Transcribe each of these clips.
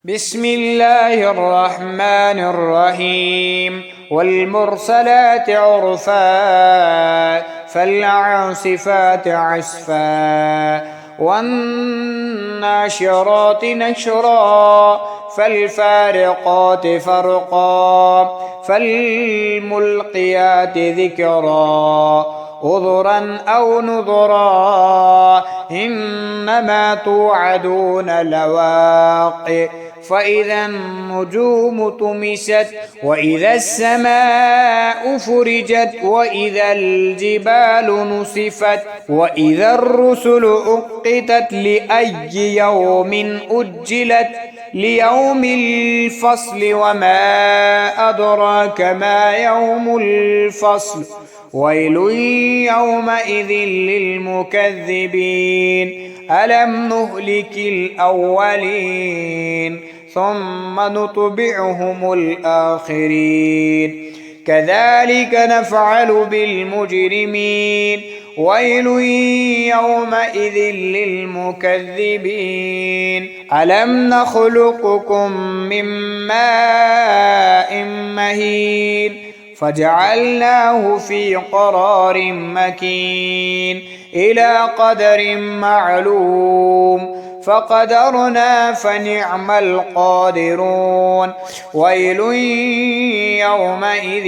بسم الله الرحمن الرحيم والمرسلات عرفا فالعاصفات عصفا والناشرات نشرا فالفارقات فرقا فالملقيات ذكرا عذرا أو نذرا إنما توعدون لواقع فإذا النجوم طمست وإذا السماء فرجت وإذا الجبال نسفت وإذا الرسل أقتت لأي يوم أجلت ليوم الفصل وما أدراك ما يوم الفصل ويل يومئذ للمكذبين ألم نهلك الأولين ثم نتبعهم الآخرين كذلك نفعل بالمجرمين ويل يومئذ للمكذبين ألم نخلقكم من ماء مهين فجعلناه في قرار مكين إلى قدر معلوم فقدرنا فنعم القادرون ويل يومئذ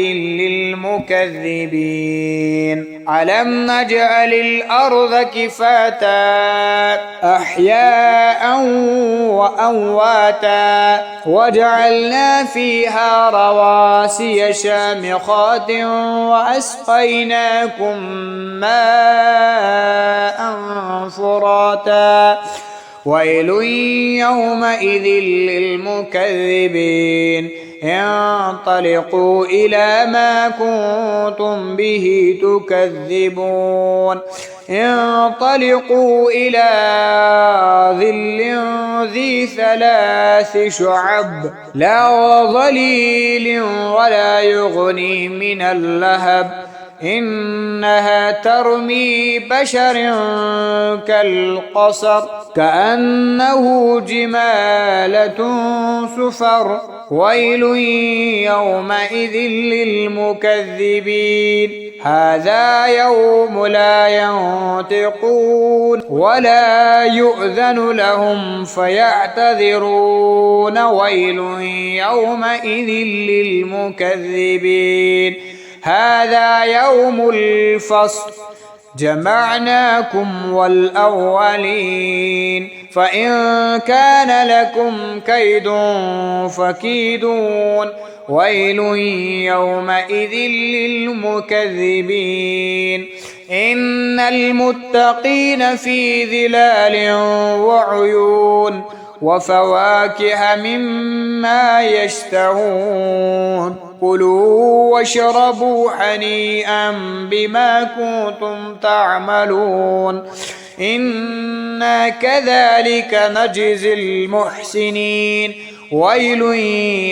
للمكذبين ألم نجعل الأرض كفاتا أحياء وأمواتا وجعلنا فيها رواسي شامخات وأسقيناكم ماء فراتا ويل يومئذ للمكذبين انطلقوا إلى ما كنتم به تكذبون انطلقوا إلى ظل ذي ثلاث شعب لا ظليل ولا يغني من اللهب إنها ترمي بشر كالقصر كأنه جمالة صفر ويل يومئذ للمكذبين هذا يوم لا ينطقون ولا يؤذن لهم فيعتذرون ويل يومئذ للمكذبين هذا يوم الفصل جمعناكم والأولين فإن كان لكم كيد فكيدون ويل يومئذ للمكذبين إن المتقين في ظلال وعيون وفواكه مما يشتهون كلوا واشربوا هنيئا بما كنتم تعملون إنا كذلك نجزي المحسنين ويل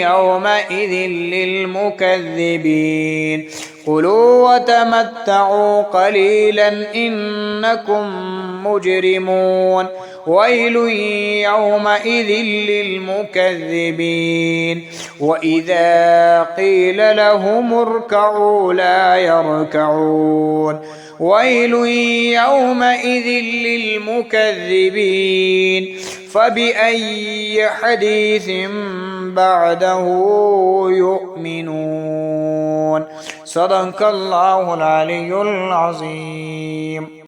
يومئذ للمكذبين كلوا وتمتعوا قليلا إنكم مجرمون ويل يومئذ للمكذبين وإذا قيل لهم اركعوا لا يركعون ويل يومئذ للمكذبين فبأي حديث بعده يؤمنون صدق الله العلي العظيم.